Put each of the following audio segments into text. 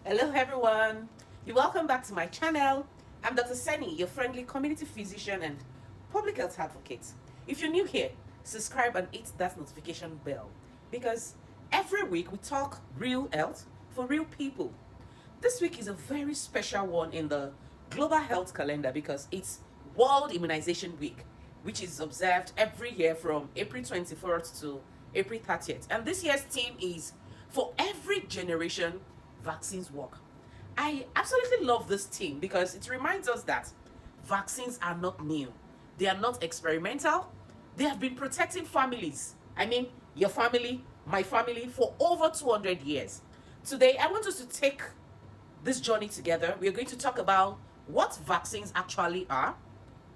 Hello everyone, you're welcome back to my channel. I'm Dr. Seni, your friendly community physician and public health advocate. If you're new here, subscribe and hit that notification bell because every week we talk real health for real people. This week is a very special one in the global health calendar because it's World Immunization Week, which is observed every year from April 24th to April 30th. And this year's theme is For Every Generation, Vaccines Work. I absolutely love this theme because it reminds us that vaccines are not new, they are not experimental, they have been protecting families. I mean, your family, my family, for over 200 years. Today, I want us to take this journey together. We are going to talk about what vaccines actually are,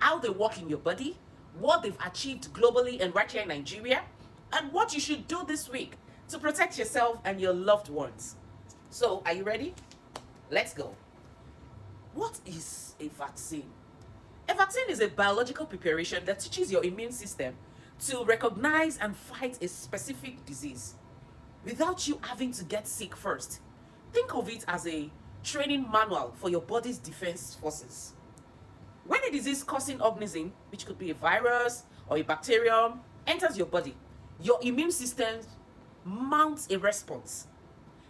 how they work in your body, what they've achieved globally and right here in Nigeria, and what you should do this week to protect yourself and your loved ones. So, are you ready? Let's go. What is a vaccine? A vaccine is a biological preparation that teaches your immune system to recognize and fight a specific disease without you having to get sick first. Think of it as a training manual for your body's defense forces. When a disease causing organism, which could be a virus or a bacterium, enters your body, your immune system mounts a response.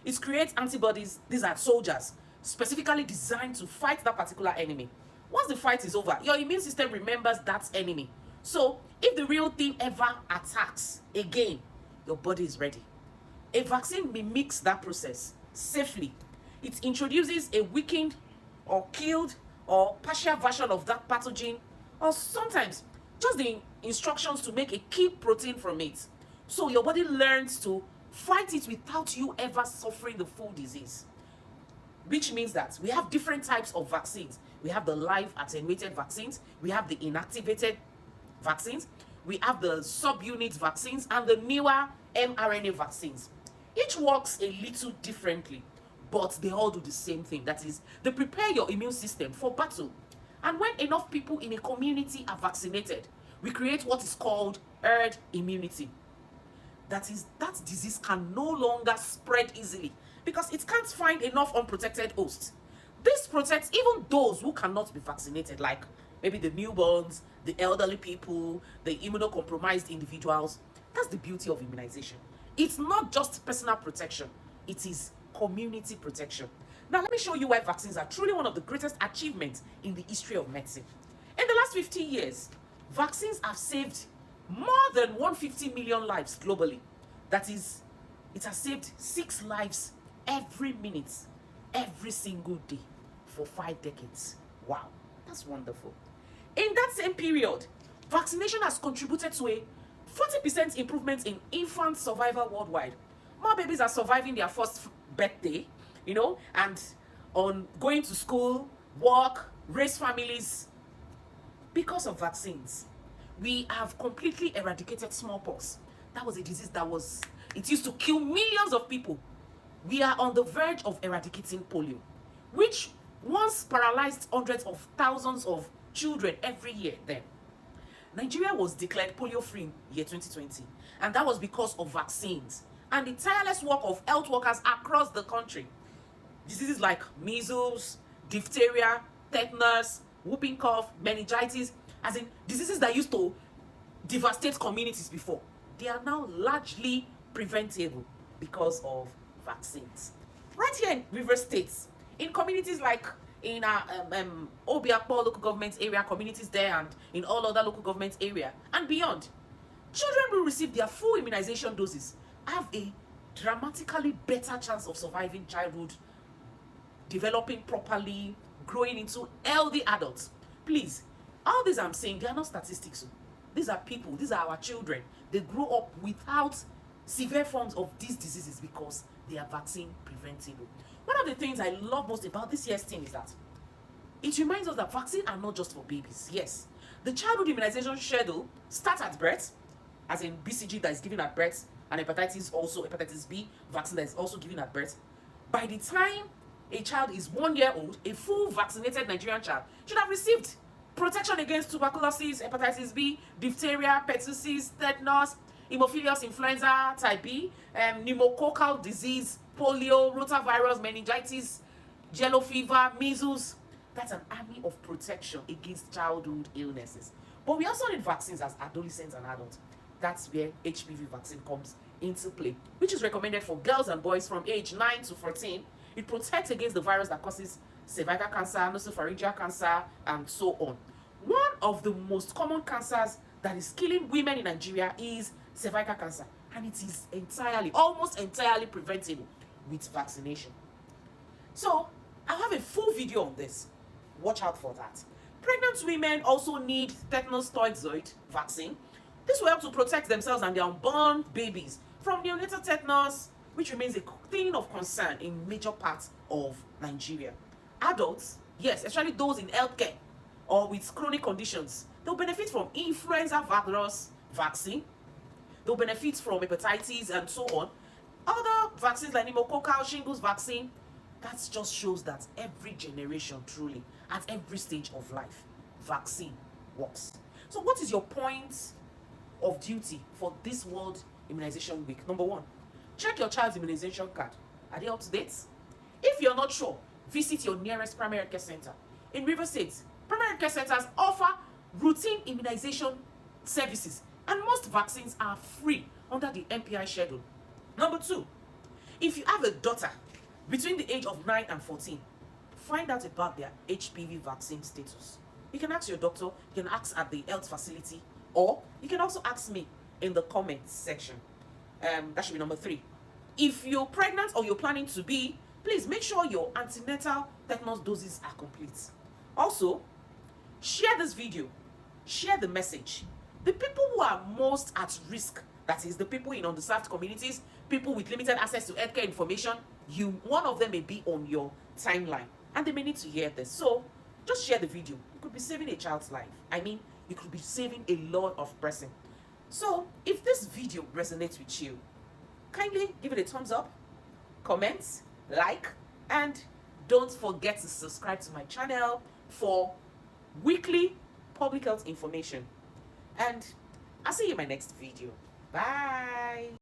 It creates antibodies, these are soldiers, specifically designed to fight that particular enemy. Once the fight is over, your immune system remembers that enemy. So, if the real thing ever attacks again, your body is ready. A vaccine mimics that process safely. It introduces a weakened or killed or partial version of that pathogen, or sometimes just the instructions to make a key protein from it. So your body learns to fight it without you ever suffering the full disease. Which means that we have different types of vaccines. We have the live attenuated vaccines, we have the inactivated vaccines, we have the subunit vaccines, and the newer mRNA vaccines. Each works a little differently, but they all do the same thing. That is, they prepare your immune system for battle. And when enough people in a community are vaccinated, we create what is called herd immunity. That is, that disease can no longer spread easily because it can't find enough unprotected hosts. This protects even those who cannot be vaccinated, like maybe the newborns, the elderly people, the immunocompromised individuals. That's the beauty of immunization. It's not just personal protection, it is community protection. Now, let me show you why vaccines are truly one of the greatest achievements in the history of medicine. In the last 50 years, vaccines have saved more than 150 million lives globally. That is, it has saved 6 lives every minute, every single day for 5 decades. Wow, that's wonderful. In that same period, vaccination has contributed to a 40% improvement in infant survival worldwide. More babies are surviving their first birthday, and on going to school, work, raise families because of vaccines. We have completely eradicated smallpox. That was a disease it used to kill millions of people. We are on the verge of eradicating polio, which once paralyzed hundreds of thousands of children every year then. Nigeria was declared polio-free in year 2020, and that was because of vaccines and the tireless work of health workers across the country. Diseases like measles, diphtheria, tetanus, whooping cough, meningitis, as in diseases that used to devastate communities before, they are now largely preventable because of vaccines. Right here in River States, in communities like in our Obiakpo local government area, communities there, and in all other local government area and beyond, children who receive their full immunization doses have a dramatically better chance of surviving childhood, developing properly, growing into healthy adults. Please, all these I'm saying, they are not statistics. These are people, these are our children. They grow up without severe forms of these diseases because they are vaccine preventable. One of the things I love most about this year's thing is that it reminds us that vaccines are not just for babies. Yes, the childhood immunization schedule starts at birth, as in BCG that is given at birth, and hepatitis B vaccine that is also given at birth. By the time a child is 1 year old, a full vaccinated Nigerian child should have received protection against tuberculosis, hepatitis B, diphtheria, pertussis, tetanus, Haemophilus influenza type B, pneumococcal disease, polio, rotavirus, meningitis, yellow fever, measles. That's an army of protection against childhood illnesses. But we also need vaccines as adolescents and adults. That's where HPV vaccine comes into play, which is recommended for girls and boys from age 9 to 14. It protects against the virus that causes cervical cancer, nasopharyngeal cancer, and so on. One of the most common cancers that is killing women in Nigeria is cervical cancer, and it is almost entirely preventable with vaccination. So, I'll have a full video on this. Watch out for that. Pregnant women also need tetanus toxoid vaccine. This will help to protect themselves and their unborn babies from neonatal tetanus, which remains a thing of concern in major parts of Nigeria. Adults, yes, especially those in healthcare or with chronic conditions, they'll benefit from influenza virus vaccine. They'll benefit from hepatitis and so on. Other vaccines like pneumococcal shingles vaccine, that just shows that every generation, truly, at every stage of life, vaccine works. So what is your point of duty for this World Immunization Week? Number one, check your child's immunization card. Are they up to date? If you're not sure, visit your nearest primary care center. In River State, primary care centers offer routine immunization services, and most vaccines are free under the MPI schedule. Number two, if you have a daughter between the age of 9 and 14, find out about their HPV vaccine status. You can ask your doctor, you can ask at the health facility, or you can also ask me in the comments section. That should be number three. If you're pregnant or you're planning to be, please make sure your antenatal tetanus doses are complete. Also, share this video, share the message. The people who are most at risk, that is the people in underserved communities, people with limited access to healthcare information, one of them may be on your timeline and they may need to hear this. So just share the video. You could be saving a child's life. You could be saving a lot of person. So if this video resonates with you, kindly give it a thumbs up, comment, like, and don't forget to subscribe to my channel for weekly public health information. And I'll see you in my next video. Bye.